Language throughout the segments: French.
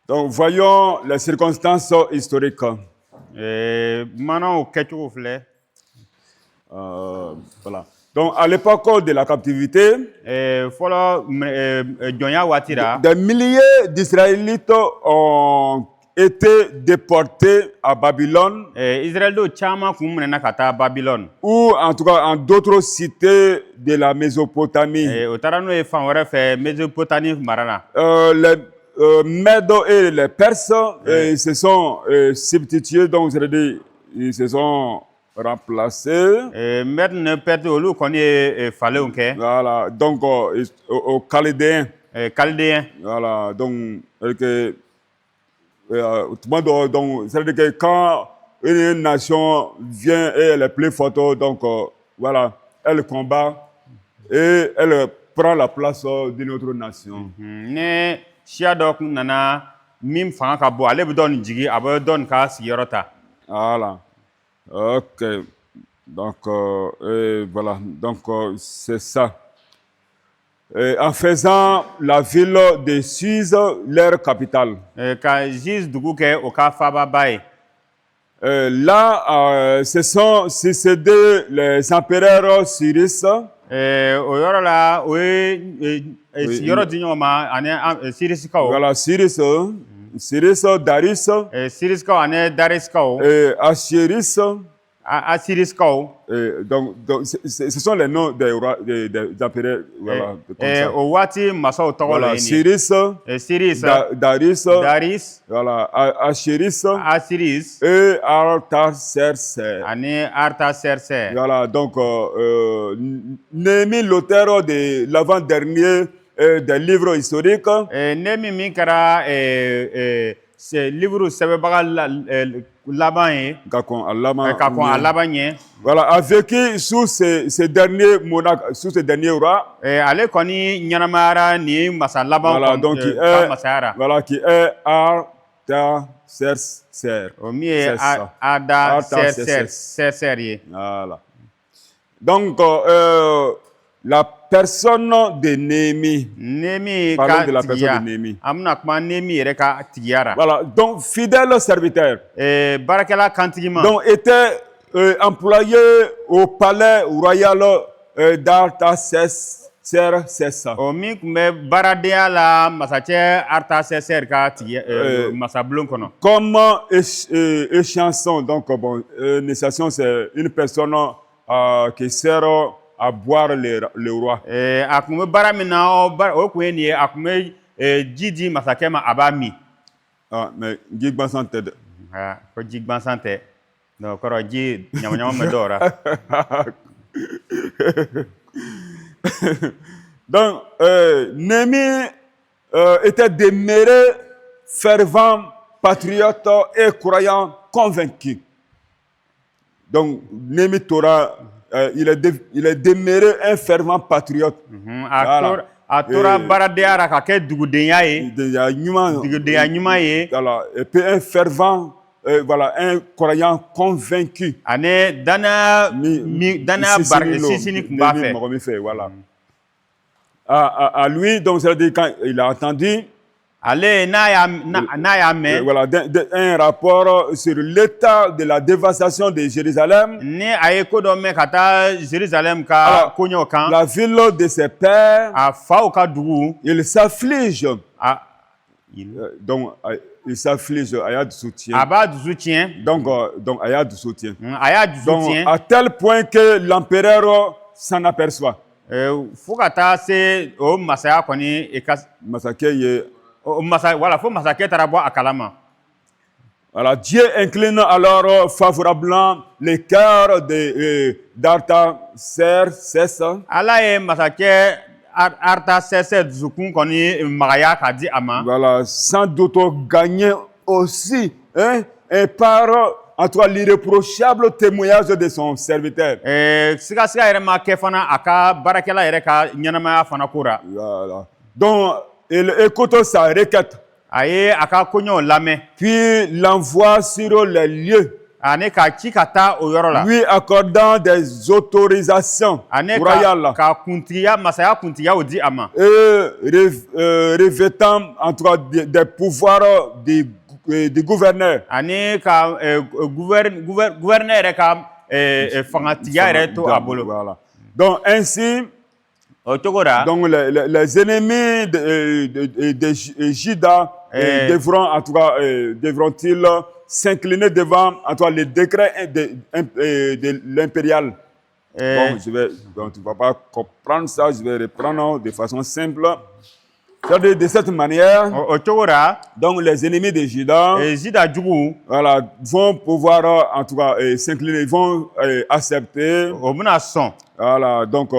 Donc, voyons les circonstances historiques. Maintenant, au Ketchou, Voilà. Donc, à l'époque de la captivité, des milliers d'Israélites ont été déportés à Babylone, ou en tout cas en d'autres cités de la Mésopotamie. Les Mèdes et les Perses se sont substitués, donc c'est-à-dire ils se sont remplacés. Voilà, donc aux Chaldéens. Voilà, donc c'est-à-dire que quand une nation vient et elle est plus forte, donc voilà, elle combat et elle prend la place d'une autre nation. Voilà. Ok. Donc, voilà. Donc, c'est ça. En faisant la ville de Suse leur capitale. Là, se sont succédés les empereurs Cyrus. Voilà, Cyrus, Darius, Ashéris. Donc, ce sont les noms des rois, des empereurs. Voilà, voilà, Cyrus, Darius, voilà, Ashéris, et Artaxerxès. Voilà, donc Néhémie, l'auteur de l'avant-dernier des livres historiques, voilà, a vécu sous ces derniers monarques, sous ces derniers rois. Voilà, donc qui est Artaxerxès. Voilà. Donc, la personne de Néhémie. Parlons de la personne de Néhémie. Voilà, donc fidèle serviteur. Donc, était employé au palais royal d'Artaxerxès. Comme échanson, donc bon, une chanson, c'est une personne qui sert à boire le roi. Ah, mais Jigban Santé. Donc, Néhémie était demeuré fervent, patriote et croyant convaincu. Donc, Néhémie Torah, il est demeuré un fervent patriote. Voilà. Et puis un fervent, voilà, un croyant convaincu. Voilà. À lui, donc c'est-à-dire quand il a entendu voilà, un rapport sur l'état de la dévastation de Jérusalem. Alors, la ville de ses pères, il s'afflige. Donc, il s'afflige, il y a du soutien. Donc, il y a du soutien. Donc, à tel point que l'empereur s'en aperçoit. Voilà, Dieu incline alors favorablement le cœur d'Artaxerxès. Voilà, sans doute gagner aussi par en tout cas l'irréprochable témoignage de son serviteur. Voilà. Donc, il écoute sa requête. Puis l'envoie sur les lieux Ani ka ci ka taa o yɔrɔ la. Lui accordant des autorisations royales. Ka kuntigiya masaya kuntigiyaw di a ma. Revêtant en tout cas des pouvoirs du gouverneur. Ani ka gouverneur yɛrɛ ka fangatigiya yɛrɛ to a bolo. Voilà. Donc ainsi, o cogo la. Donc les ennemis de Juda devront en tout cas devront-ils s'incliner devant en tout cas les décrets de l'impérial. Donc tu ne vas pas comprendre ça, je vais reprendre de façon simple. De cette manière, donc les ennemis de Juda voilà, vont pouvoir en tout cas s'incliner, ils vont accepter voilà, donc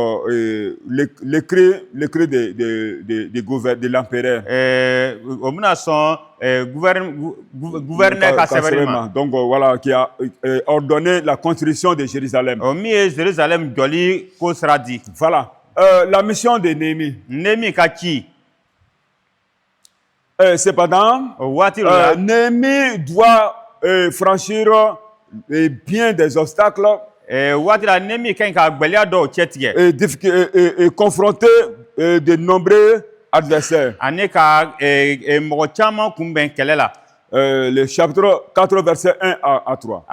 l'écrit de l'empereur. Gouverneur donc voilà, qui a ordonné la construction de Jérusalem. Voilà, la mission de Néhémie. Cependant, Néhémie doit franchir bien des obstacles et confronter de nombreux adversaires. Le chapitre 4, verset 1 à 3.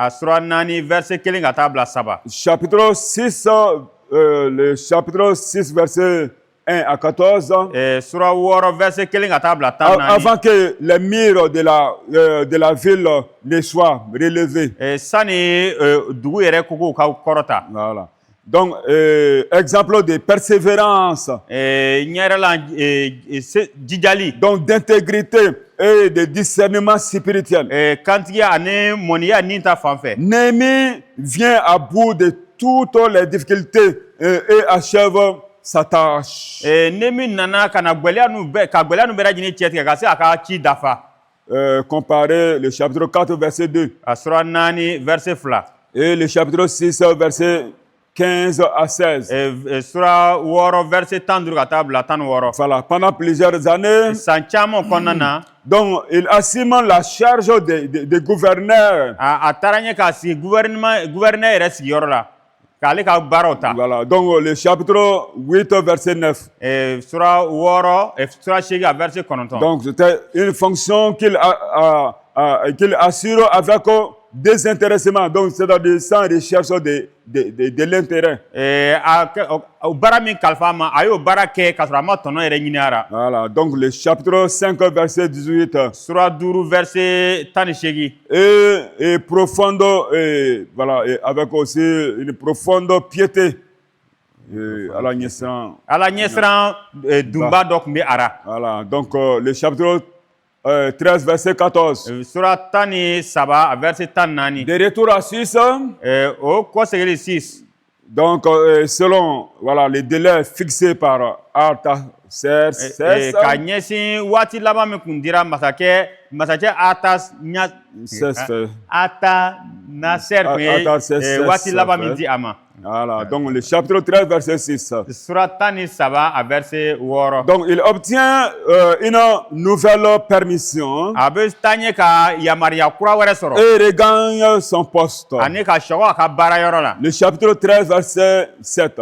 Chapitre 6, le chapitre 6, verset 1 à 14. Avant que les murs de la ville ne soient relevés. Voilà. Donc, exemple de persévérance, donc d'intégrité et de discernement spirituel. Néhémie vient à bout de toutes les difficultés et achève sa tâche. Comparer le chapitre 4, verset 2 et le chapitre 6, verset 15 à 16. Voilà, pendant plusieurs années, donc il assume la charge de gouverneur. Voilà, donc le chapitre 8, verset 9. Donc c'était une fonction qu'il assure avec désintéressement, donc c'est-à-dire sans recherche de l'intérêt. Voilà, donc le chapitre 5, verset 18. Et profonde, voilà, et avec aussi une profonde piété. Voilà, donc le chapitre 13, verset 14. De retour à 6. Donc, selon voilà, les délais fixés par Artaxerxès. Voilà, donc le chapitre 13, verset 6. Donc il obtient une nouvelle permission et regagne son poste. Le chapitre 13, verset 7.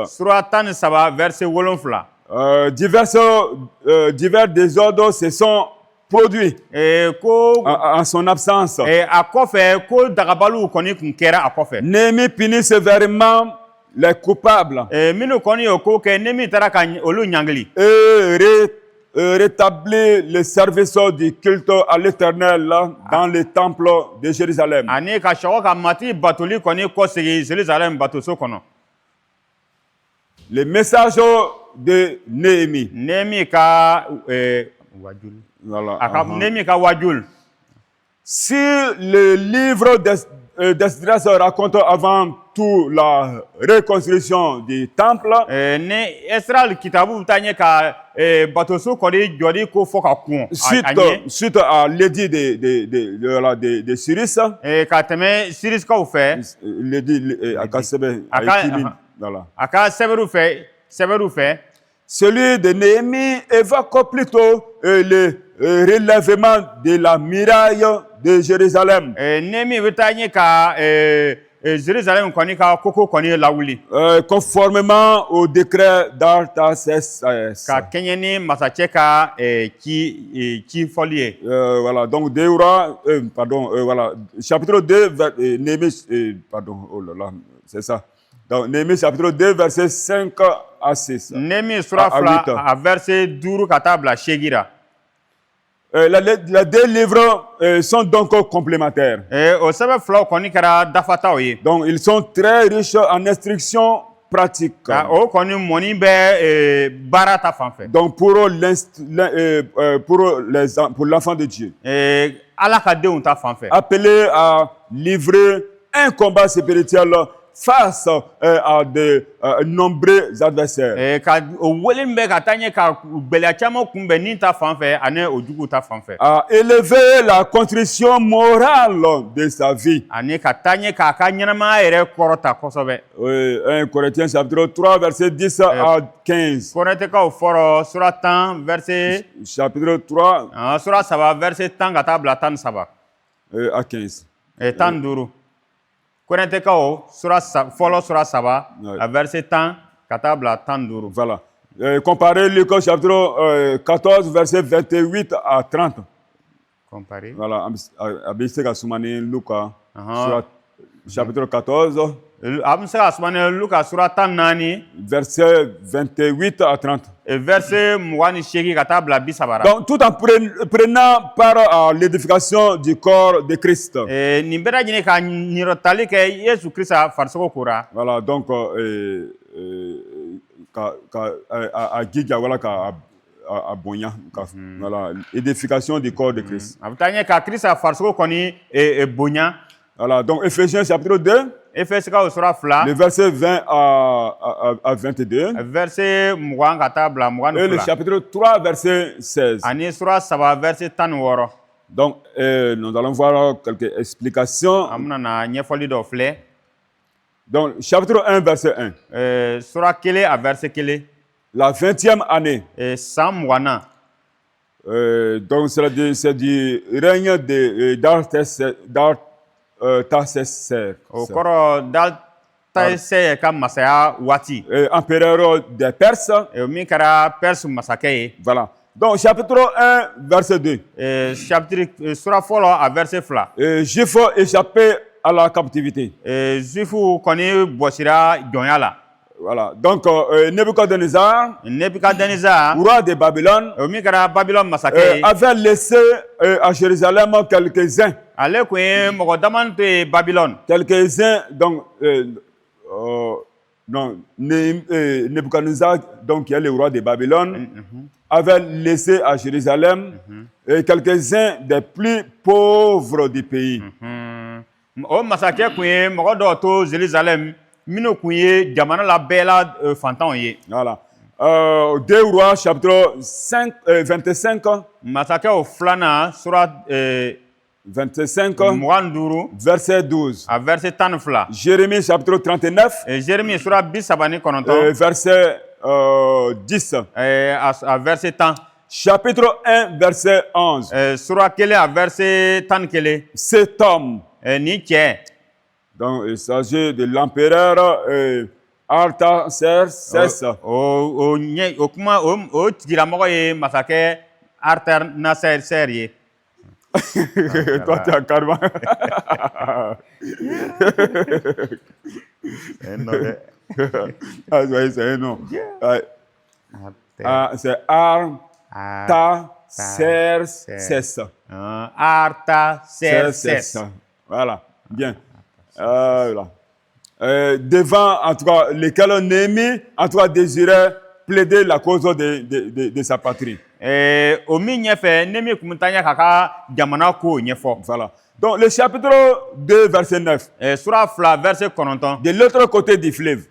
Divers désordres se sont produits en son absence. Néhémie punit sévèrement les coupables et rétablit le service du culte à l'Éternel dans le temple de Jérusalem. Le message de Néhémie. Voilà. Si le livre d'Esdras raconte avant tout la reconstruction du temple, suite à l'édit de Cyrus, celui de Néhémie évoque plutôt relèvement de la muraille de Jérusalem. Conformément au décret d'Artaxerxès. Voilà, donc voilà, chapitre 2, Néhémie, pardon, oh là là, c'est ça. Donc, Néhémie chapitre 2, verset 5 à 6. Néhémie sura fla à verset 12 katabla shegira. Les deux livres sont donc complémentaires. Donc, ils sont très riches en instructions pratiques. Donc, pour l'enfant de Dieu. Appelé à livrer un combat spirituel face à de nombreux adversaires. À élever la contrition morale de sa vie. 1 Corinthiens chapitre 3 verset 10 à 15. Chapitre 3 à 15. Voilà. Comparez Luc chapitre 14, verset 28 à 30. Comparez. Voilà. Luc chapitre 14. Verset 28 à 30. Donc, tout en prenant part à l'édification du corps de Christ. Voilà, donc, voilà, édification du corps de Christ. Voilà, donc Éphésiens chapitre 2. Le verset 20 à 22. Et le chapitre 3, verset 16. Donc, nous allons voir quelques explications. Donc, chapitre 1, verset 1. La 20e année. Donc, c'est du règne d'Artaxerxès. Empereur des Perses. Voilà. Donc, chapitre 1, verset 2. Juifs échappés à la captivité. Voilà. Donc, Nebuchadnezzar, roi de Babylone, avait laissé à Jérusalem quelques-uns. Quelques-uns, donc, Nebuchadnezzar, donc, qui est le roi de Babylone, avait laissé à Jérusalem quelques-uns des plus pauvres du pays. Voilà. 2 Rois, chapitre 25. 25, verset 12. Jérémie, chapitre 39. Verset 10. Chapitre 1, verset 11. Cet homme. Donc, il s'agit de l'empereur Artaxerxès. Toi, tu as carrément. C'est un nom. C'est Artaxerxès. Artaxerxès. Voilà, bien. Voilà. Devant, en tout cas, lesquels Néhémie, en tout cas, désirait plaider la cause de sa patrie. Voilà. Donc, le chapitre 2, verset 9. De l'autre côté du fleuve.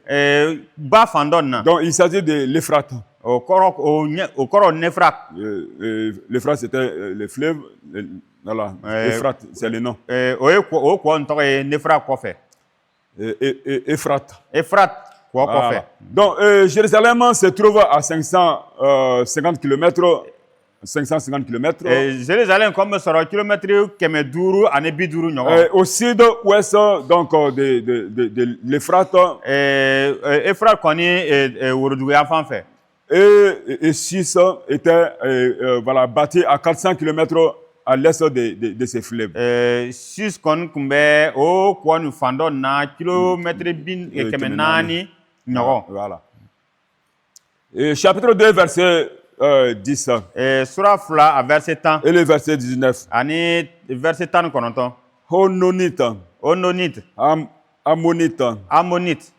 Donc, il s'agit de l'Euphrate. L'Euphrate, c'était le fleuve. Voilà, Euphrate, c'est le nom. Euphrate. Voilà. Donc, Jérusalem se trouve à 550 km 550 km. Jérusalem comme sera kilomètre kɛmɛ duuru ani bi duuru ɲɔgɔn. Au sud-ouest donc de l'Euphrate. Euphrate kɔni woroduguya fan fɛ. Et Sis était voilà, bâti à 400 km à l'est de ces fleuves. Sis kɔni tun bɛ o kɔ nin fan dɔ na kilomètre kɛmɛ naani ɲɔgɔn. Voilà. Et chapitre 2, verset 10. Sura 2 à verset 10. Et le verset 19. Ani verset 19. Hononite. Hononite. Ammonite. Ammonite.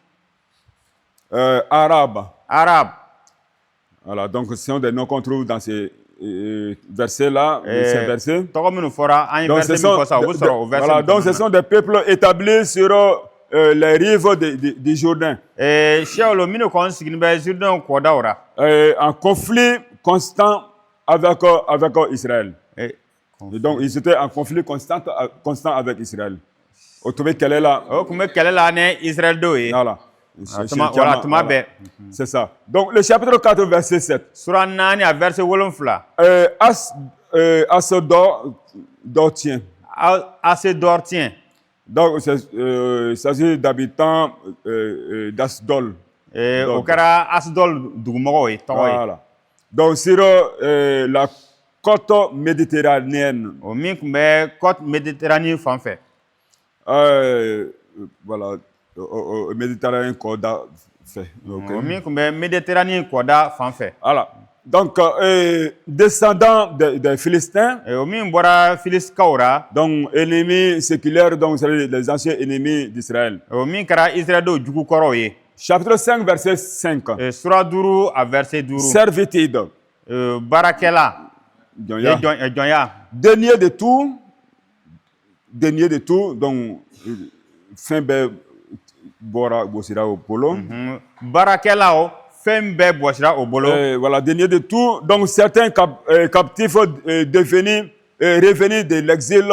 Arabe. Arabe. Voilà, donc ce sont des noms qu'on trouve dans ces versets-là, ces versets. Donc ce sont des peuples établis sur les rives du Jourdain. En conflit constant avec Israël. Et donc ils étaient en conflit constant avec Israël. Vous trouvez quelle est là? Voilà. C'est ça. Donc le chapitre 4, verset 7. Asdortien. Donc il s'agit d'habitants d'Asdol. Voilà. Donc sur la côte méditerranéenne. Voilà. Méditerranée Koda fait. Voilà. Donc, descendants des Philistins, donc ennemis séculaires, donc les anciens ennemis d'Israël. Chapitre 5, verset 5. Servitude. Dernier de tout, donc fin Bora Bosira au Polo. Barakelao, Fembe Bosira au Bolo. Voilà, dernier de tout. Donc, certains captifs revenus de l'exil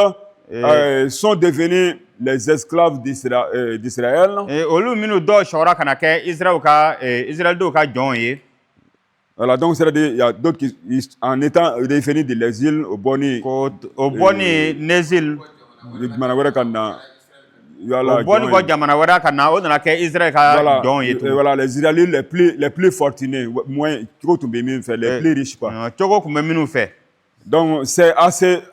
sont devenus les esclaves d'Israël. Voilà, donc, c'est-à-dire, il y a d'autres qui, en étant revenus de l'exil, au Boni. Nézil. Voilà, les Israéliens les plus fortunés, moins les plus riches. Quoi. Donc, c'est à ces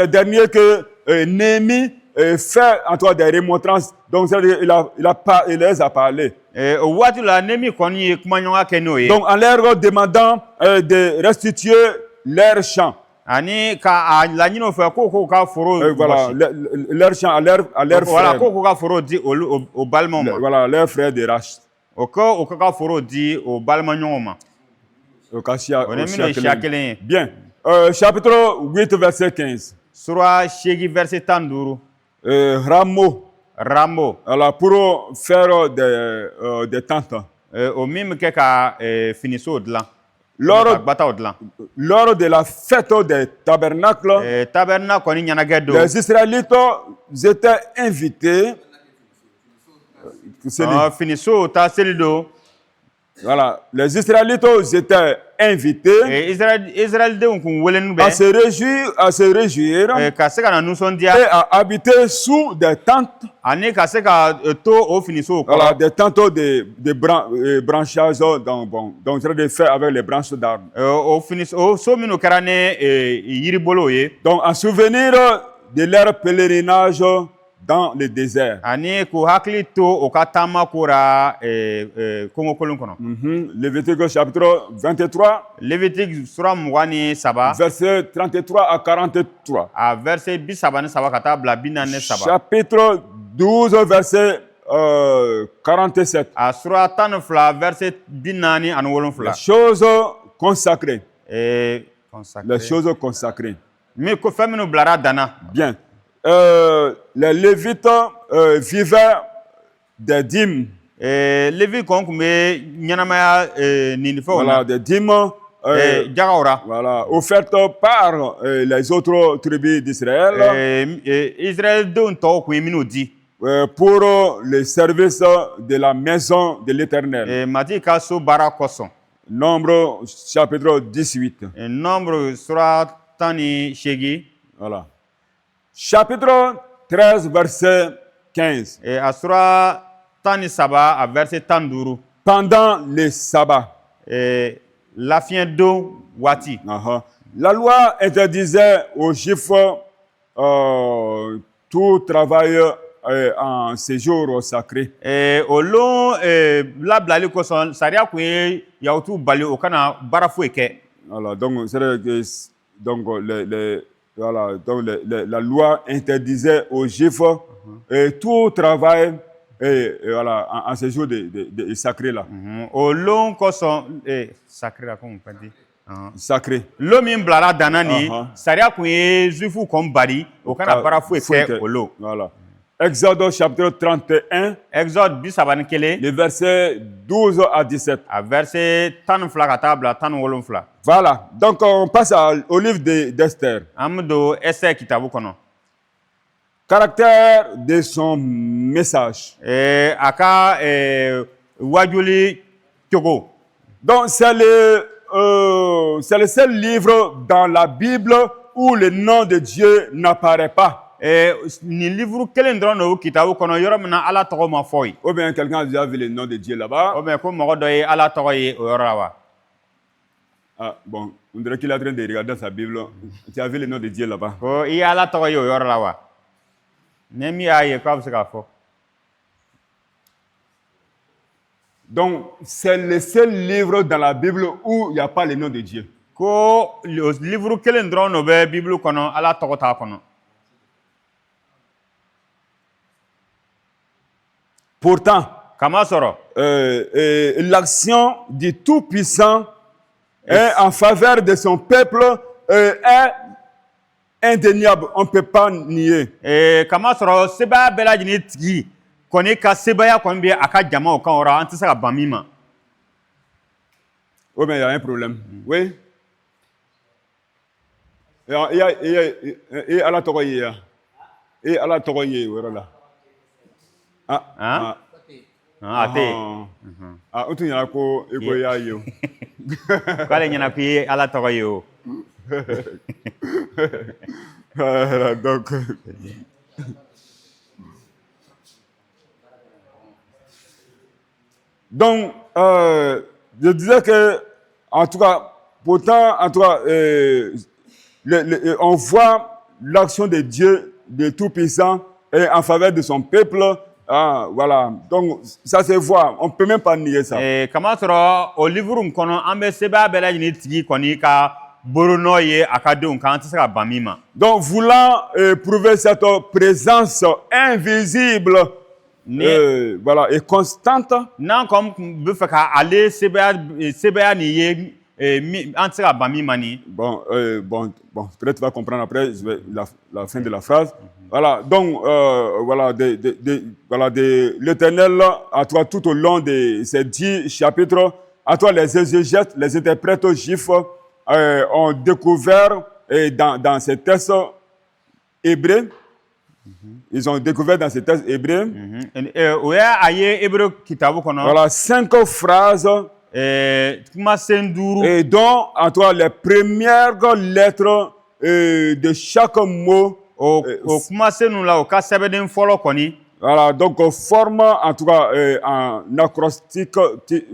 derniers que Néhémie fait en toi des remontrances. Donc, il les a parlé. Donc, en leur demandant de restituer leurs champs. Voilà, leur champ à leur frère. Voilà, leur frère de Rach. Bien. Chapitre 8, verset 15. Rameau. Alors, pour faire des tentes. Lors de la fête des tabernacles, les Israélites étaient invités. Voilà, les Israélites étaient invités à se réjouir et à habiter sous des tentes. Voilà, des tentes de branchage, donc de faire avec les branches d'arbres. Donc, en souvenir de leur pèlerinage dans le désert. Lévitique chapitre 23. Verset 33 à 43. Chapitre 12, verset 47. Les choses consacrées. Les choses consacrées. Bien. Les Lévites vivaient des dîmes. Voilà, des dîmes voilà, offertes par les autres tribus d'Israël pour le service de la maison de l'Éternel. Nombre chapitre 18. Nombre sura tani shegi. Voilà. Chapitre 13, verset 15. Asura tani saba à verset tanduru. Pendant les sabbats. La fin do wati. La loi interdisait aux Juifs tout travail en séjour sacré. Au long la blali ko son saria ku yautu bali o kana barafu eke. Voilà, donc voilà, donc la loi interdisait aux Juifs tout travail voilà, en séjour de sacré là. Au long ko son sacré là comment on peut dire. Sacré. L'homme blala danani saria ku juifu kon bari o kana barafu eke o lo. Voilà. Exode chapitre 31. Exode bisabani kele. Les versets 12 à 17. À verset tan fla ka tabla tan wolonfla. Voilà. Donc on passe au livre d'Esther. Amdo Esther kitabu kono. Caractère de son message. Aka wajuli togo. Donc c'est le seul livre dans la Bible où le nom de Dieu n'apparaît pas. Ni livre kelen dron no kitabu kono yoro mina ala togo ma foy. Ou bien quelqu'un a déjà vu le nom de Dieu là-bas. Ou bien ko mo do yi ala togo yi o yoro lawa. Ah bon, on dirait qu'il est en train de regarder sa Bible. Tu as vu le nom de Dieu là-bas. Ko yi ala togo yi o yoro lawa. Nemi aye ko absaka fo. Donc, c'est le seul livre dans la Bible où il n'y a pas le nom de Dieu. Ko le livre kelen dron no be Bible kono ala togo ta kono. Pourtant, l'action du Tout-Puissant en faveur de son peuple est indéniable. On ne peut pas nier. Kamasoro seba bela jini tigi koni ka sebaya koni bi aka jama o kan ora anti saka bamima. Oh mais il y a un problème. Oui. Et à la togoye. Et à la togoye voilà. Otu nyana ko eko ya yo. Kale nyana pi ala togoyo. Donc, je disais que, en tout cas, pourtant, en tout cas, on voit l'action de Dieu, de Tout-Puissant, en faveur de son peuple. Ah, voilà. Donc, ça se voit. On ne peut même pas nier ça. Comment sera au livre qu'on a seba bela jini tigi koni ka borono ye akadon kan anti saka bamima. Donc, voulant prouver cette présence invisible, voilà, et constante. Non, comme vous faites aller seba ni ye anti saka bamima ni. Bon, peut-être tu vas comprendre après la fin de la phrase. Voilà, donc, voilà, l'Éternel, à toi, tout au long de ces 10 chapitres, à toi, les exégètes, les interprètes juifs ont découvert dans ces textes hébreux, ils ont découvert dans ces textes hébreux, voilà, 5 phrases, et dont, à toi, les premières lettres de chaque mot. Voilà, donc forme en tout cas un acrostique,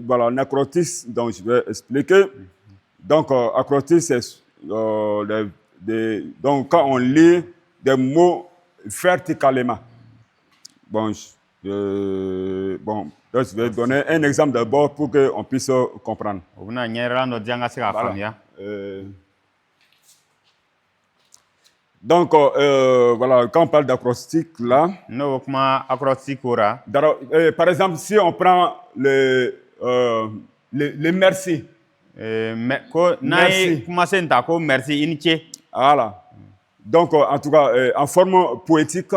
voilà, un acrostique, donc je vais expliquer. Donc acrostique, c'est donc quand on lit des mots verticalement. Bon, je vais donner un exemple d'abord pour qu'on puisse comprendre. Voilà. Donc, voilà, quand on parle d'acrostique, là, par exemple, si on prend le merci. Merci. Voilà. Donc, en tout cas, en forme poétique.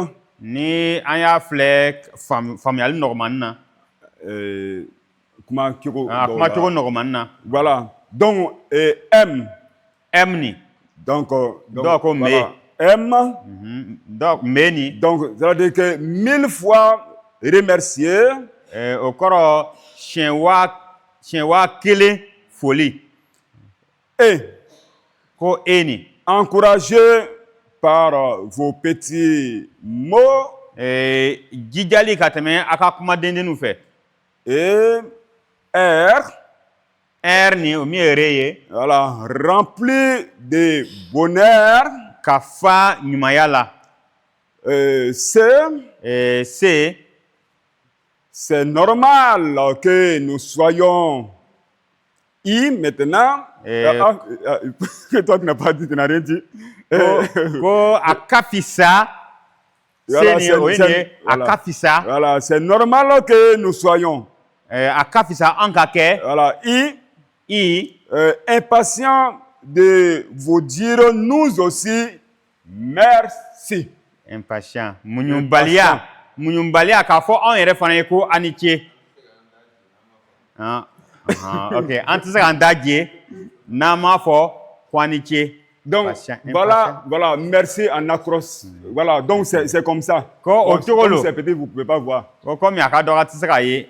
Voilà. Donc, M. Donc, voilà. M. Donc, ça veut dire que 1000 fois remercier. foli. Et Ko eni. encouragé par vos petits mots. Jijali ka tɛmɛ a ka kuma dendenw fɛ. Et R ni o min ye re ye. Voilà, rempli de bonheur. Ka fa ɲumanya la. C'est normal que nous soyons maintenant. Toi qui n'as pas dit, tu n'as rien dit. Voilà, c'est normal que nous soyons. Voilà, impatients de vous dire nous aussi merci. Impatient. Munyumbalia ka fo on yɛrɛ fana ye ko ani ce. OK, an tɛ se k'an da je n'an m'a fɔ ko ani ce. Donc voilà, merci en across. Voilà, donc c'est comme ça. Ko o cogo lo. C'est peut-être vous pouvez pas voir. Ko comme a ka dɔgɔ tɛ se k'a ye.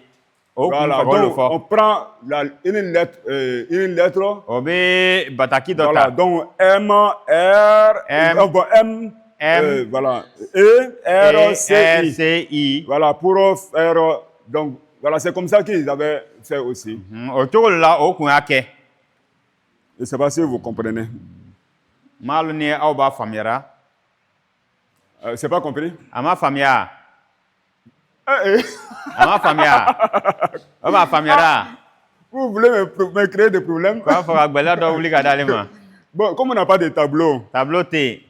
Voilà, donc on prend une lettre. O bɛ bataki dɔ ta. Voilà, donc M, voilà, E, R, C, I. Voilà, pour faire. Donc, voilà, c'est comme ça qu'ils avaient fait aussi. O cogo la o kun y'a kɛ. Je ne sais pas si vous comprenez. Malo ni aw b'a faamuyara. C'est pas compris? A ma faamuya. A ma faamuya. O b'a faamuyara. Vous voulez me créer des problèmes? K'a fɔ ka gbɛlɛ dɔ wuli ka d'ale ma. Bon, comme on n'a pas de tableau. Tableau tɛ yen.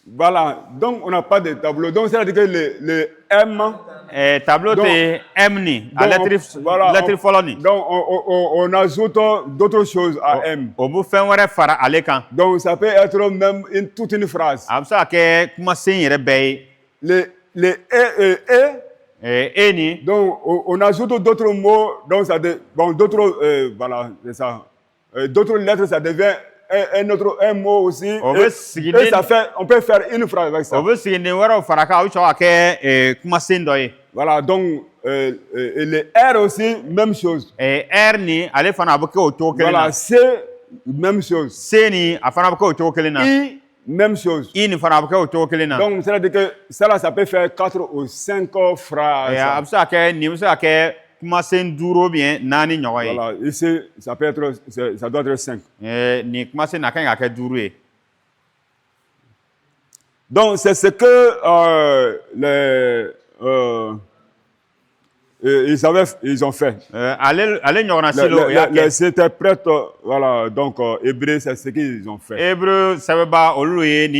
Voilà, donc on n'a pas de tableau. Donc c'est-à-dire que le M. Tableau c'est M ni, à lettre foloni. Donc on ajoute d'autres choses à M. O bu fɛn wɛrɛ fara ale kan. Donc ça peut être même toute une phrase. A bɛ se ka kɛ kumasen yɛrɛ bɛɛ ye. Le E ni. Donc on ajoute d'autres mots. Donc ça d'autres voilà, c'est ça. D'autres lettres, ça devient un mot aussi. Et ça fait, on peut faire une phrase avec ça. Voilà, donc le R aussi, même chose. Voilà, C, même chose. I, même chose. Donc, c'est-à-dire que ça peut faire 4 ou 5 phrases. Voilà, ici, ça peut être, ça doit être 5. Donc, c'est ce que ils ont fait. Les interprètes, voilà, donc hébreux, c'est ce qu'ils ont fait.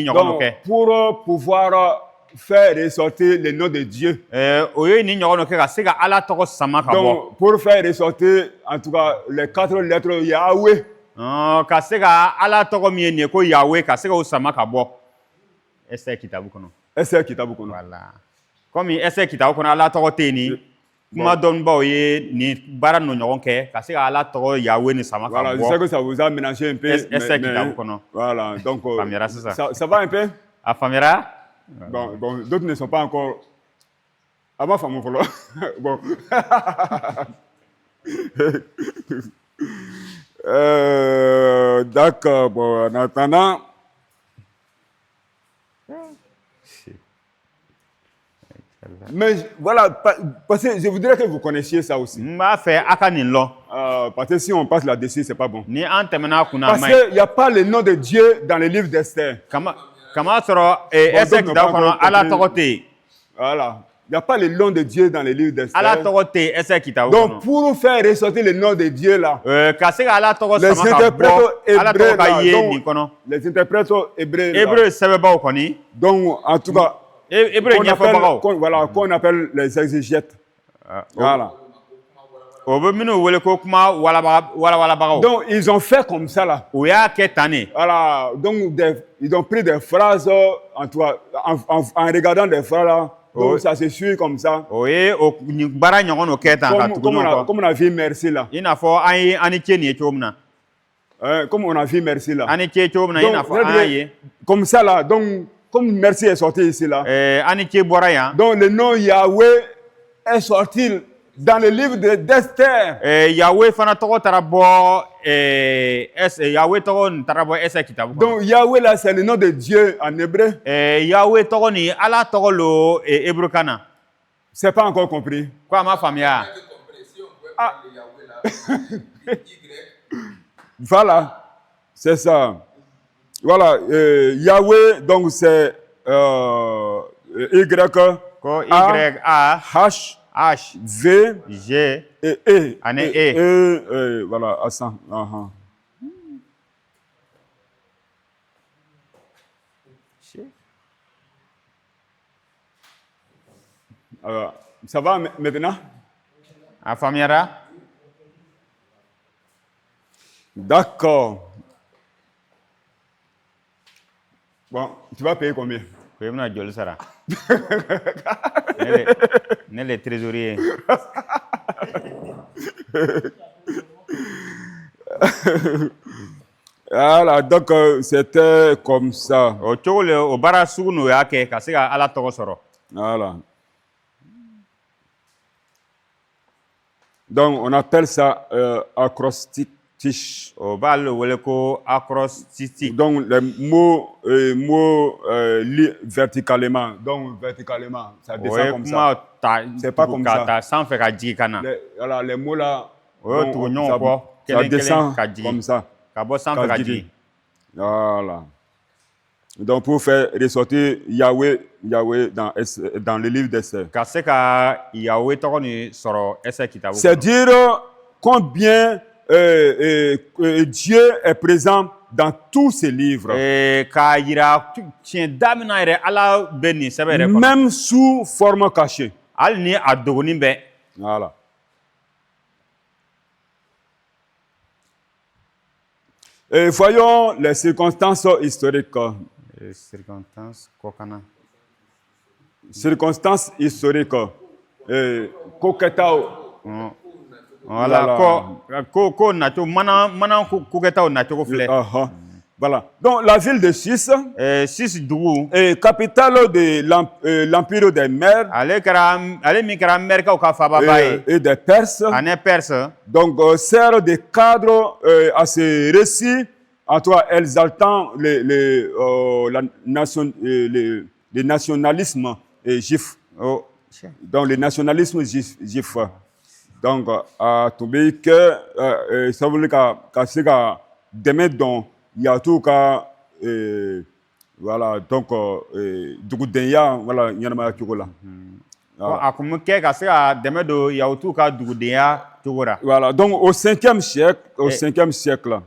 Donc, pour pouvoir faire ressortir le nom de Dieu. Donc, pour faire ressortir, en tout cas, les 4 lettres Yahweh. Esther kitabu kono. Voilà. Comme Esther kitabu kono ala tɔgɔ tɛ ni kuma dɔnnibaw ye ni baara no ɲɔgɔn kɛ ka se ka ala tɔgɔ Yahweh ni sama ka bɔ. Voilà, je sais que ça vous a mélangé un peu. Esther kitabu kono. Voilà, donc ça va un peu? A faamuyara? Bon, d'autres ne sont pas encore. À ma femme, bon. D'accord, bon, en attendant. Mais voilà, parce que je voudrais que vous connaissiez ça aussi. Parce que si on passe là-dessus, c'est pas bon. Parce qu'il n'y a pas le nom de Dieu dans le livre d'Esther. Voilà. Il n'y a pas le nom de Dieu dans le livre d'Esther. Donc, pour faire ressortir le nom de Dieu là, les interprètes hébreux, donc en tout cas, qu'on appelle les exégètes. Voilà. Donc, ils ont fait comme ça là. Voilà. Donc, ils ont pris des phrases, en regardant des phrases là. Donc, ça se suit comme ça. Comme on a vu merci là. Comme on a vu merci là. Donc, comme ça là. Donc, comme merci est sorti ici là. Ani ke bɔra yan. Donc le nom Yahweh est sorti dans le livre d'Esther. Yahweh fana tɔgɔ taara bɔ Yahweh tɔgɔ taara bɔ Esther kitabu kɔnɔ. Donc Yahweh là c'est le nom de Dieu en hébreu. Yahweh tɔgɔ ni Ala tɔgɔ lo hébreu kan na. C'est pas encore compris. Ko a ma faamuya. Ah. Voilà, c'est ça. Voilà, Yahweh, donc c'est Y, Ko Y, A, H, H, V, G, et E. Ani E. Voilà, à ça. Ça va maintenant? A faamuyara? D'accord. Bon, tu vas payer combien? Ko i bɛna joli sara? Ne le trésorier. Voilà, donc c'était comme ça. O cogo le o baara sugu n'o y'a kɛ ka se ka Ala tɔgɔ sɔrɔ. Voilà. Donc on appelle ça acrostiche. O b'a le wele ko acrostiche. Donc les mots lits verticalement. Donc verticalement, ça descend comme ça. C'est pas comme ça. Sanfɛ ka jigin ka na. Voilà, les mots là. O y'o tugu ɲɔgɔn kɔ ça descend ka jigin. comme ça. Ka bɔ sanfɛ ka jigin. Voilà. Donc pour faire ressortir Yahweh dans le livre d'Esther. Ka se ka Yahweh tɔgɔ ni sɔrɔ Esther kitabu kɔnɔ. C'est dire combien Dieu est présent dans tous ces livres. K'a yira tiɲɛ da min na yɛrɛ Ala bɛ nin sɛbɛn yɛrɛ kɔnɔ. Même sous forme cachée. Hali ni a dogonin bɛ. Voilà. Et voyons les circonstances historiques. Circonstances historiques. Koketao. Voilà. Ko nato mana koketao nato filɛ. Voilà. Donc la ville de Sis. Sis dugu. Capitale de l'empire des Mèdes. Ale min kɛra Mɛrikaw ka faababa ye. Et des Perses. Ani Perse. Donc sert de cadre à ce récit, en tout cas exaltant le nationalisme juif. Donc le nationalisme juif. Donc à tomber que ça veut dire qu'à ce cas demain donc il y a tout cas voilà donc dugudenya voilà yanama cogo la. A kun bɛ kɛ ka se ka dɛmɛ don Yahudiw ka dugudenya cogo la. Voilà, donc au 5e siècle.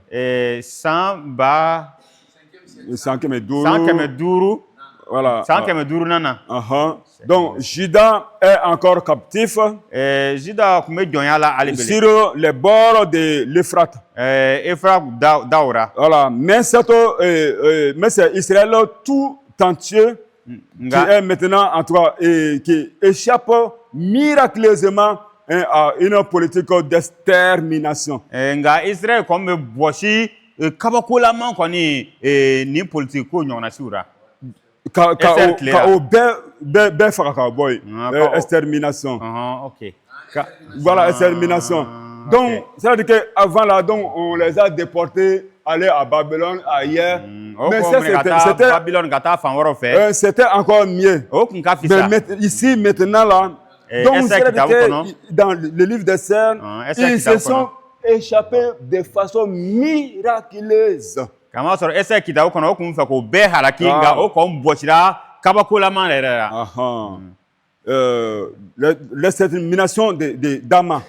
San ba. San kɛmɛ duuru. Voilà. San kɛmɛ duurunan na. Donc Juda est encore captif. Juda kun bɛ jɔnya la hali bi. Sur les bords de l'Euphrate. Euphrate daw ra. Voilà, mais c'est Israël tout entier qui est maintenant en tout cas qui échappe miraculeusement à une politique d'extermination. Nga Israël kɔni bɛ bɔsi kabakolaman kɔni ni politique ko ɲɔgɔnna siw ra. Ka o bɛɛ faga ka bɔ yen. Extermination. Ok. Voilà, extermination. Donc, c'est-à-dire qu'avant là, donc, on les a déportés, aller à Babylone, ailleurs. Mais c'était encore mieux. Mais ici, maintenant, là, donc, c'est-à-dire que dans le livre d'Esther, ils se sont échappés de façon miraculeuse. Kama sɔrɔ Esther kitabu kɔnɔ o kun fɛ k'o bɛɛ halaki nka o kɔni bɔsira kabakolaman yɛrɛ la. L'extermination d'Aman.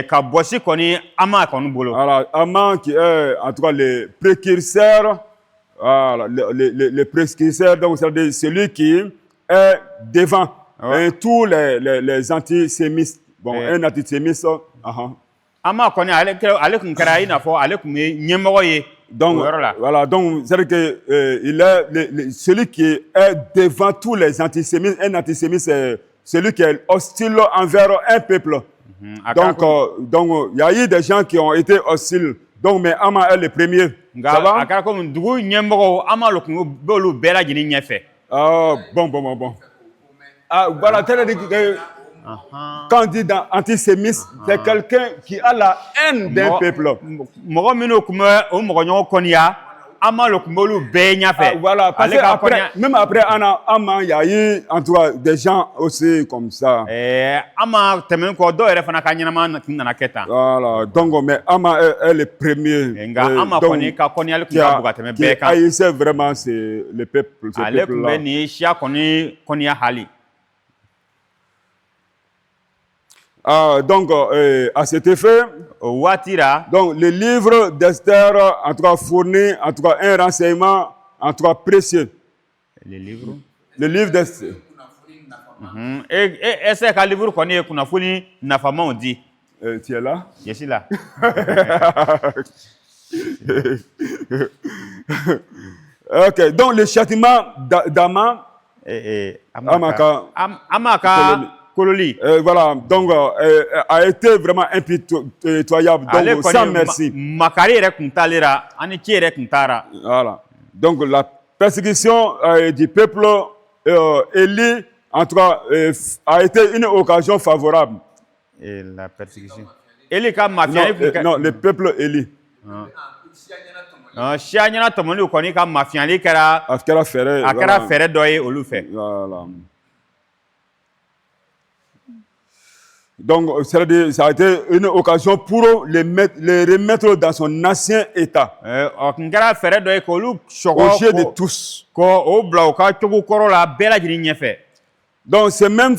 Ka bɔsi kɔni Aman kɔni bolo. Voilà, Aman qui est en tout cas le précurseur, voilà, le précurseur, donc c'est celui qui est devant tous les antisémites. Bon, un antisémite. Aman kɔni ale kun kɛra i n'a fɔ ale kun bɛ ɲɛmɔgɔ ye. Donc, voilà, donc c'est-à-dire que il est celui qui est devant tous les antisémites. Un antisémite, c'est celui qui est hostile envers un peuple. Donc, il y a eu des gens qui ont été hostiles. Donc, mais Aman est le premier. Ça va? A kɛra comme dugu ɲɛmɔgɔ Aman le kun b'olu bɛɛ lajɛlen ɲɛfɛ. Ah, bon. Ah, voilà, quand on dit dans antisémite, c'est quelqu'un qui a la haine d'un peuple. Voilà, parce que après, même après, il y a eu en tout cas des gens aussi comme ça. Voilà, donc, mais Ama est le premier qui haïssait vraiment le peuple. Donc, à cet effet, donc, le livre d'Esther, en tout cas, fournit en tout cas, un renseignement en tout cas, précieux. Le livre d'Esther. Tu es là? Je suis là. Ok, donc le châtiment d'Aman, voilà, donc a été vraiment impitoyable, donc sans merci. Voilà. Donc la persécution du peuple Élie, en tout cas, a été une occasion favorable. Et la persécution. Non, le peuple Élie. Voilà. Donc, ça a été une occasion pour les remettre dans son ancien état. Aux yeux de tous. Donc, ce même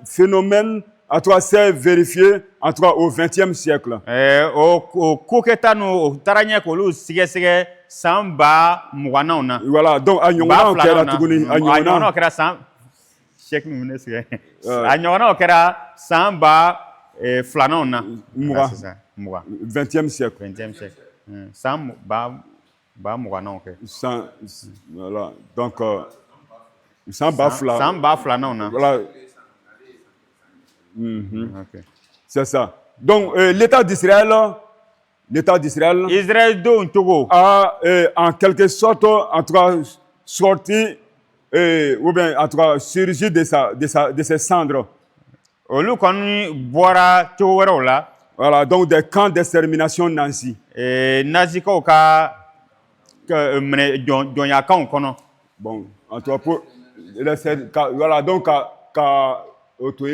phénomène en tout cas, s'est vérifié en tout cas au XXe siècle. Voilà, donc à Nyongona, on kɛra tuguni. À Nyongona, siècle Nyongona okera samba flana na. Muga. 20e siècle. 20e siècle. Samba Mugana ok. Voilà, donc samba flana na. Voilà. Okay. C'est ça. Donc, l'État d'Israël a en quelque sorte, en tout cas, sorti, ou bien en tout cas, surgi de ses cendres. Voilà, donc des camps d'extermination nazis. Bon, en tout cas, voilà, donc, pour que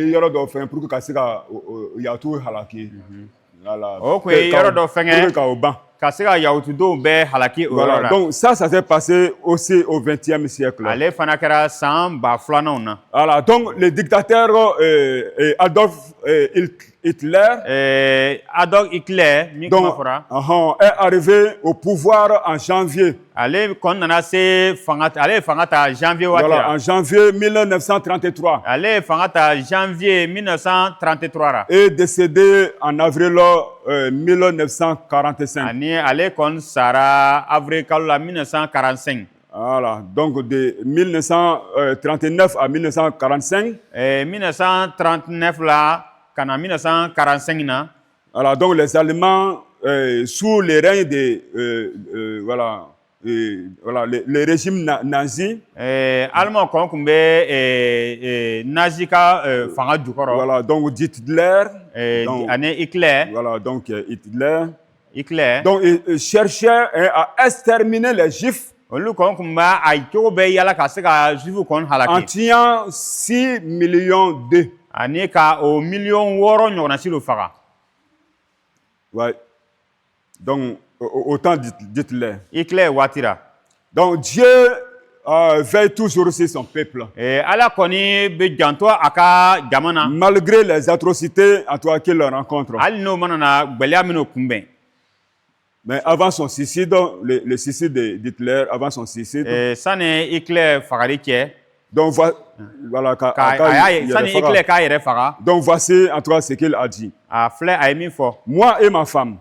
voilà. Donc ça s'est passé aussi au XXe siècle. Voilà, donc le dictateur Adolf Hitler donc, est arrivé au pouvoir en janvier. Voilà, en janvier 1933. Et décédé en avril 1945. Voilà, donc de 1939 à 1945. 1939 là, 1945 là. Voilà, donc les Allemands sous les règnes de voilà, le régime nazi. Allemand voilà, donc Hitler. Voilà, donc Hitler. Donc il cherchait à exterminer les Juifs. En tuant 6 millions d'eux. Ouais. Donc, autant d'Hitler. Donc, Dieu veille toujours sur son peuple. Malgré les atrocités à toi qu'il rencontre. Mais avant son suicide, le suicide d'Hitler, avant son suicide. Donc, voilà, donc voici en tout cas ce qu'il a dit. Moi et ma femme,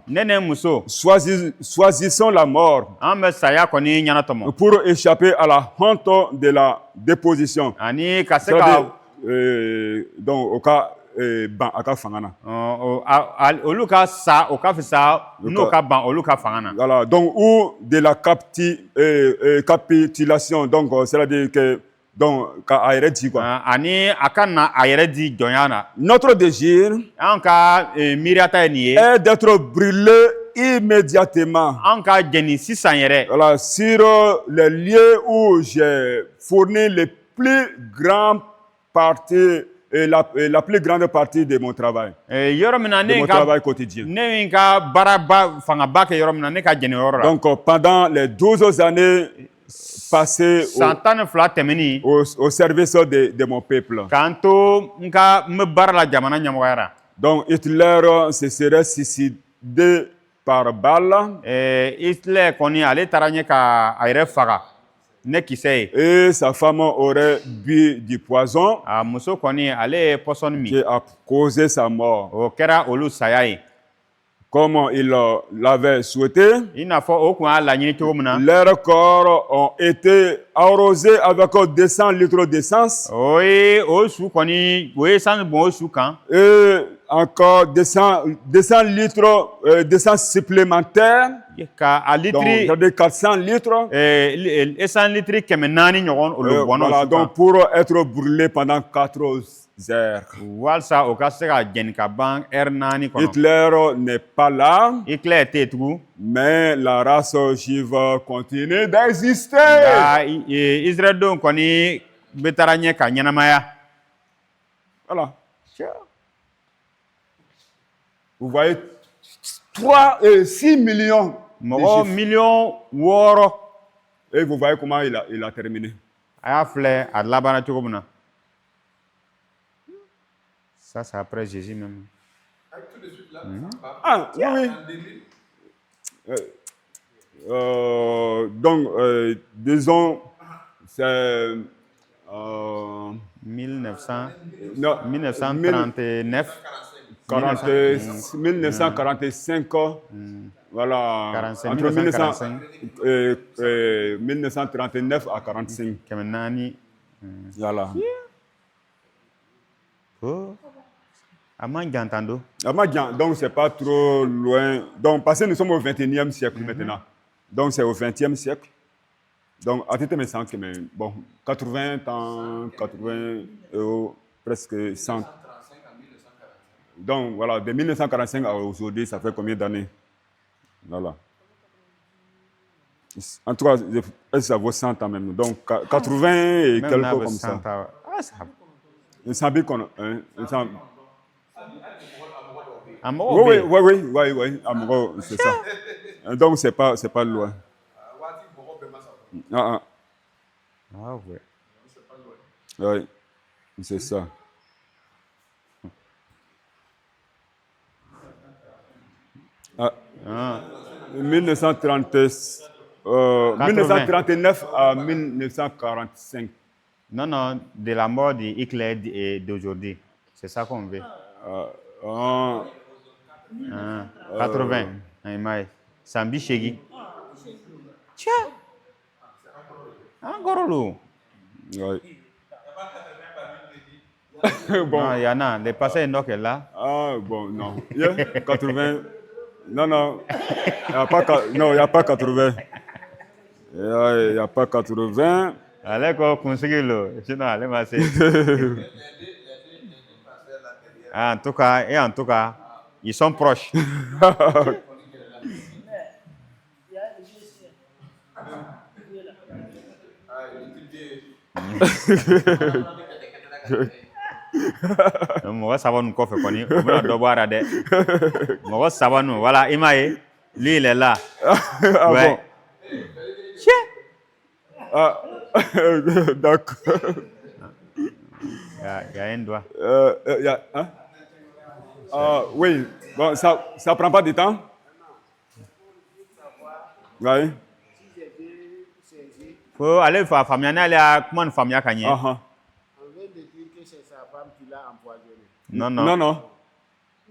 choisissons la mort pour échapper à la honte de la déposition. Donc, au cas ban a ka fanga na. Olu ka sa o ka fisa n'o ka ban olu ka fanga na. Voilà, donc ou de la capitulation, donc c'est-à-dire que donc k'a yɛrɛ di quoi. Ani a ka na a yɛrɛ di jɔnya na. Notre désir An ka miiriyata ye nin ye. est d'être brûlé immédiatement. An ka jɛni sisan yɛrɛ. Voilà, sur les lieux où j'ai fourni les plus grandes parties et la plus grande partie de mon travail. Yɔrɔ min na de mon travail quotidien. Ne ka baaraba fangaba kɛ yɔrɔ min na ne ka jɛni yɔrɔ la. Donc pendant les 12 années passées au service de mon peuple. K'an to n bɛ baara la jamana ɲɛmɔgɔya la. Donc Hitler se serait suicidé par balle. Hitler kɔni ale taara ɲɛ ka a yɛrɛ faga ne kisɛ ye. Et sa femme aurait bu du poison. A muso kɔni ale ye pɔsɔni min. Qui a causé sa mort. O kɛra olu saya ye. Comme il l'avait souhaité. I n'a fɔ o kun y'a laɲini cogo min na. Leurs corps ont été arrosés avec 200 litres d'essence. O ye o su kɔni o ye sanni bɔn o su kan. Et encore 200 litres d'essence supplémentaire. Ka a litiri. Donc, de 400 litres. Essence litiri 400 ɲɔgɔn olu bɔnna o su kan. Voilà, donc pour être brûlé pendant 4 heures. Walasa o ka se ka jɛni ka ban heure 4 kɔnɔ. Hitler n'est pas là. Hitler tɛ yen tugun. Mais la race juive continue d'exister. Israëldenw kɔni bɛ taara ɲɛ ka ɲɛnamaya. Voilà. Vous voyez 6 millions. Mɔgɔ million 6. Et vous voyez comment il a terminé. A y'a filɛ a labanna cogo min na. Ça, c'est après Jésus même. Ah, oui. Donc, disons, c'est 1939. 1945. Voilà. 45, entre 1939 à 45. Voilà. Oh. Amandjantando. Donc, c'est pas trop loin. Donc, parce que nous sommes au 21e siècle maintenant. Donc, c'est au 20e siècle. Donc, à titre de mais bon, 80 ans, 80 euros, presque 100. Donc, voilà, de 1945 à aujourd'hui, ça fait combien d'années? Voilà. En tout cas, ça vaut 100 ans même. Donc, 80 et quelques comme ça. Ça veut qu'on oui, amoureux, c'est ça. Donc, c'est pas loin. Ah ouais. Oui, c'est ça. Ah. 1939 à 1945. Non, de la mort de Hitler et d'aujourd'hui. C'est ça qu'on veut. 80. Sambi Shegi. Tiens. Encore l'eau. Oui. Bon. Il y en a. Les passés donc est là. Ah, bon, non. 80. Non. Il n'y a pas 80. Il n'y a pas 80. Allez, quoi, conseiller le. Sinon, allez, masser. En tout cas, ils sont proches. Mɔgɔ saba ninnu kɔfɛ kɔni o bɛna dɔ bɔ a la dɛ. Mɔgɔ saba ninnu voilà i m'a ye lui il est là. Ouais. D'accord. Il y a un doigt. Oui, bon, ça prend pas de temps. Oui. Faut aller faire famille, aller à comment une famille à gagner. On vient de dire que c'est sa femme qui l'a empoisonné. Non.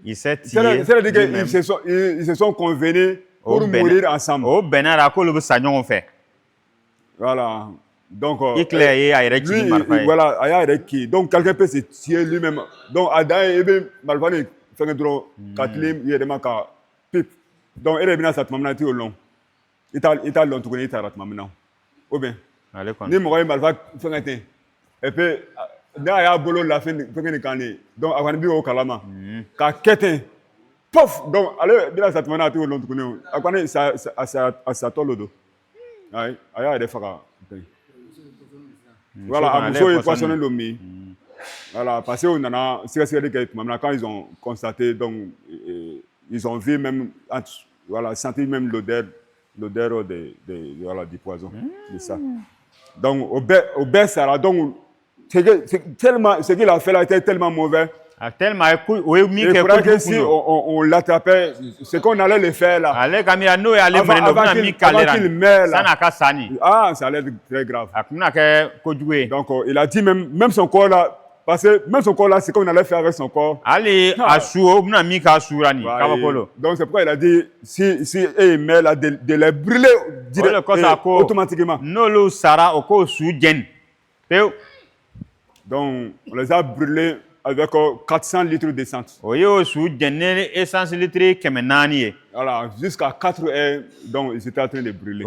Il s'est tiré. C'est-à-dire qu'ils se sont convenus pour mourir ensemble. Oh, Benara, quoi le sagnon fait. Voilà. Donc, lui, voilà, donc quelqu'un peut se tuer lui-même. Donc, Adam et Malvani, fait un drôle, Kathleen, il y a des mecs à pip. Donc, il est bien à cette maman au long. Il t'a long, tu connais, il t'a raté maintenant. Ou bien, ni moi, Malva, fait un thé. Et puis, dans la bolo, la fin, fait un cané. Donc, avant de bien au Kalama, qu'à Kétin, pouf! Donc, allez, bien à cette maman au long, tu connais. À quoi est-ce à sa tolo do? Aïe, aïe, des fois. Voilà, à Mousso et Poissonné Lomi. Voilà, parce que quand ils ont constaté, donc, ils ont vu même, voilà, senti même l'odeur du poison. C'est ça. Donc, au baisse, donc, ce qu'il a fait là était tellement mauvais. Tellement et que si on l'attrapait, ce qu'on allait le faire là, avant qu'il meure là, ça allait être très grave. Donc il a dit même son corps là, parce que même son corps là, c'est qu'on allait faire avec son corps. Donc c'est pourquoi il a dit, si il meurt là, de les brûler automatiquement. Donc on les a brûlés avec 400 litres d'essence. Voilà, jusqu'à 4 heures, donc ils étaient en train de brûler.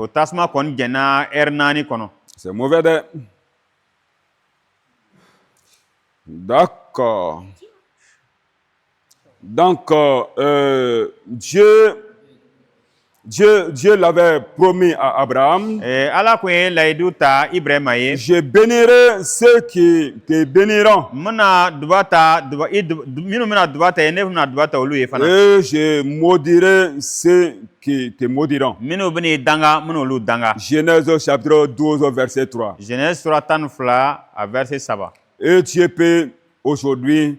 C'est mauvais. D'accord. Donc, Dieu l'avait promis à Abraham. Je bénirai ceux qui te béniront. Et je maudirai ceux qui te maudiront. Genèse chapitre 12, verset 3. Et Dieu peut aujourd'hui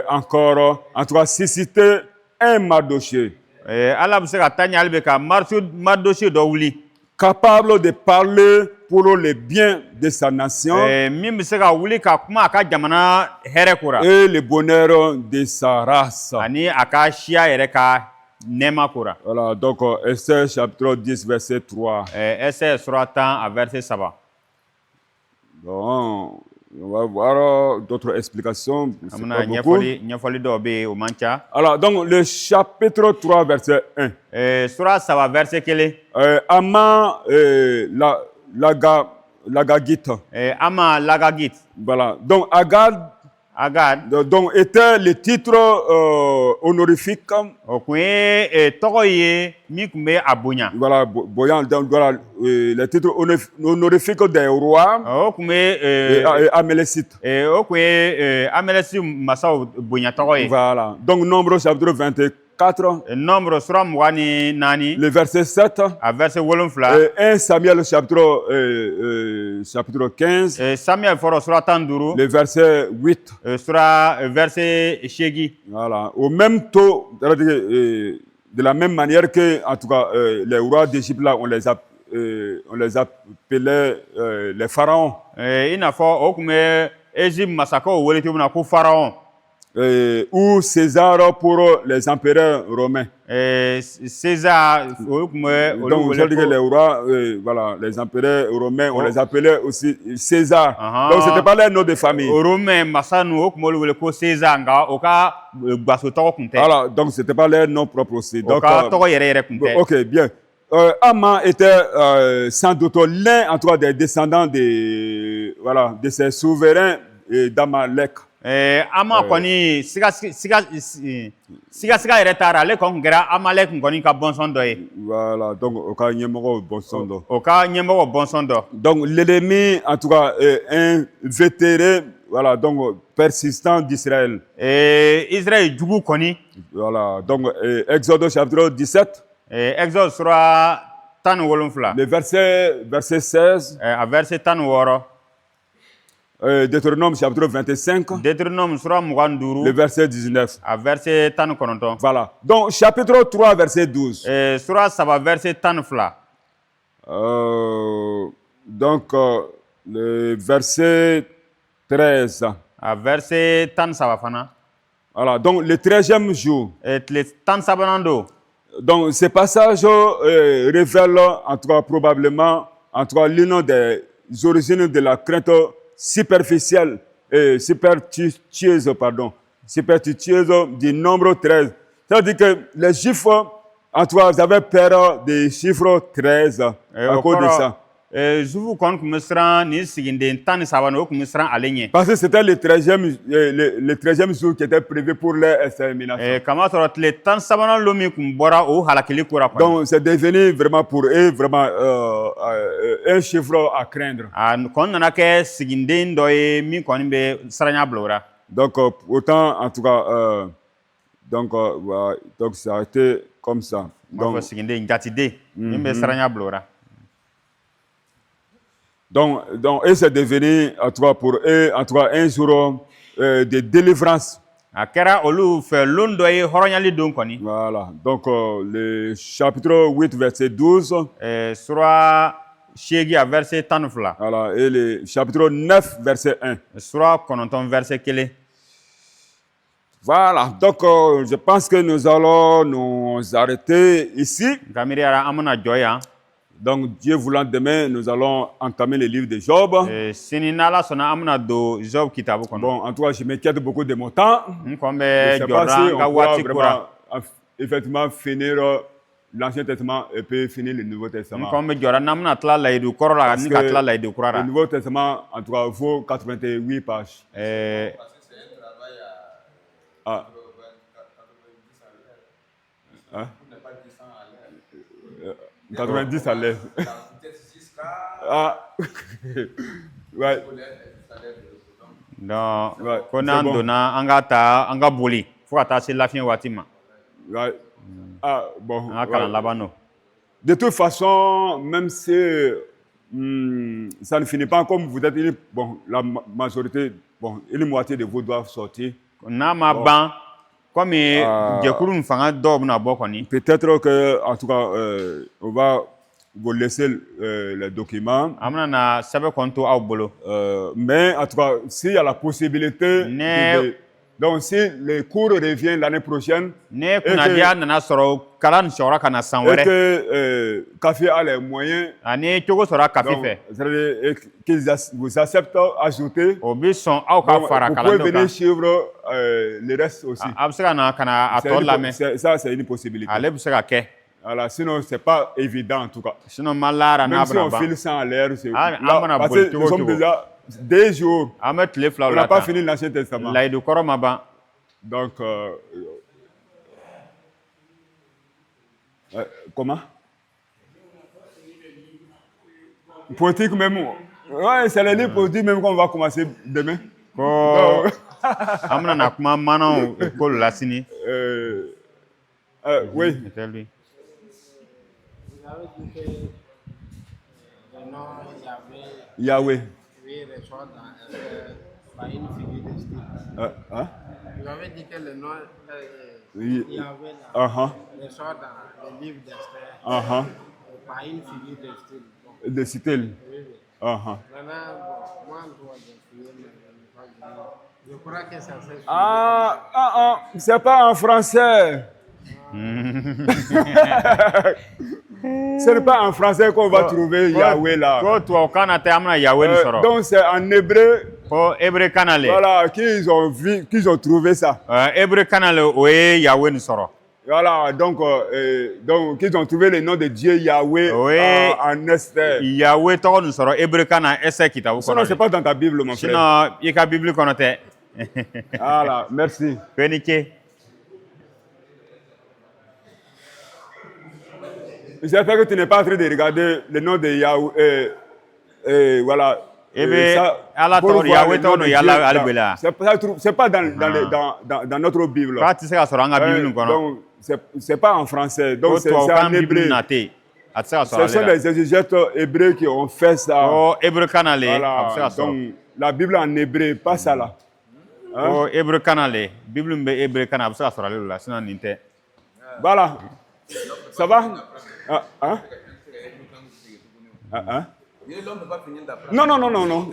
encore, en tout cas, susciter un Mardoché. Capable de parler pour le bien de sa nation et le bonheur de sa race. Voilà, donc Esther chapitre 10, verset 3. Bon, on va voir d'autres explications. Alors, donc, le chapitre 3, verset 1. Ama l'Agagite. Voilà. Donc, Agad donc, était le titre honorifique. Voilà, voilà, le titre honorifique des rois Amélécites. Voilà. Donc, Nombre chapitre 24. Le verset 7. Et 1 Samuel chapitre 15. Le verset 8. Voilà. Au même taux, de la même manière que, en tout cas, les rois d'Égypte, là, on les appelait les pharaons. Ou César pour les empereurs romains. César, donc les rois, voilà, les empereurs romains, on les appelait aussi César. Donc c'était pas leur nom de famille. Voilà, donc c'était pas leur nom propre aussi. Donc, ok, bien. Ama était sans doute l'un, en tout cas, des descendants de ces souverains d'Amalek. Voilà, donc donc l'ennemi, en tout cas, un vétéran, voilà, donc persistant d'Israël. Voilà, donc Exode chapitre 17. Le verset 16. Deutéronome chapitre 25. Le verset 19. Voilà. Donc, chapitre 3, verset 12. Donc, le verset 13. Voilà. Donc, le 13e jour. Donc, ce passage révèle, en tout cas, probablement, en tout cas, l'une origines de la crainte superficielle et superstitieuse du nombre 13. C'est-à-dire que les Juifs, en tout cas, ils avaient peur des chiffres 13 à cause de ça. Parce que c'était le 13e jour qui était prévu pour leur extermination. Donc c'est devenu vraiment pour eux vraiment un chiffre à craindre. Donc autant en tout cas donc ça a été comme ça. Donc et c'est devenu en tout cas pour eux en tout cas un jour de délivrance. Voilà. Donc le chapitre 8 verset 12. Voilà, et le chapitre 9 verset 1. Voilà, donc je pense que nous allons nous arrêter ici. Donc Dieu voulant, demain nous allons entamer le livre de Job. Bon, en tout cas, je m'inquiète beaucoup de mon temps. Je ne sais pas si on pourra vraiment effectivement finir l'Ancien Testament et puis finir le Nouveau Testament. Parce que le Nouveau Testament, en tout cas, vaut 88 pages. Ah. 90 à l'aise. Ah. Ouais. Donc, ouais, ouais. Ah, bon. Ouais. De toute façon, même si ça ne finit pas comme vous êtes, bon, la majorité, bon, une moitié de vous doivent sortir. Bon. Peut-être que, en tout cas, on va vous laisser les documents. Mais en tout cas, s'il y a la possibilité, donc si les cours reviennent l'année prochaine, et que Café a les moyens, qu'ils vous acceptent ajouter, vous pouvez venir suivre le reste aussi. Ça, c'est une possibilité. Voilà, sinon, ce n'est pas évident en tout cas. Même si on file ça en l'air, c'est parce que nous sommes déjà des jours. On n'a pas fini l'Ancien Testament. Donc, comment? Politique même. Ouais, c'est les livres politiques même qu'on va commencer demain. Oui. Yahweh. Par une figure de style. Vous avez dit que le nom Yahweh ressort dans le livre d'Esther par une figure de style. Bon. De style. Oui. Maintenant, moi, je crois que ça fait. C'est pas en français. Ce n'est pas en français qu'on va trouver Yahweh là. Donc c'est en hébreu. Voilà, qu'ils ont trouvé ça. Voilà, donc qu'ils ont trouvé le nom de Dieu Yahweh en Esther. Sinon, c'est pas dans ta Bible, mon frère. Voilà, merci. J'espère que tu n'es pas en train de regarder le nom de Yahweh. Voilà. C'est pas dans notre Bible. Donc, c'est pas en français. Donc, c'est en hébreu. Ce sont les exégètes hébreux qui ont fait ça. Voilà. Donc, la Bible en hébreu, pas ça là. Voilà. Ça va? Non. Non.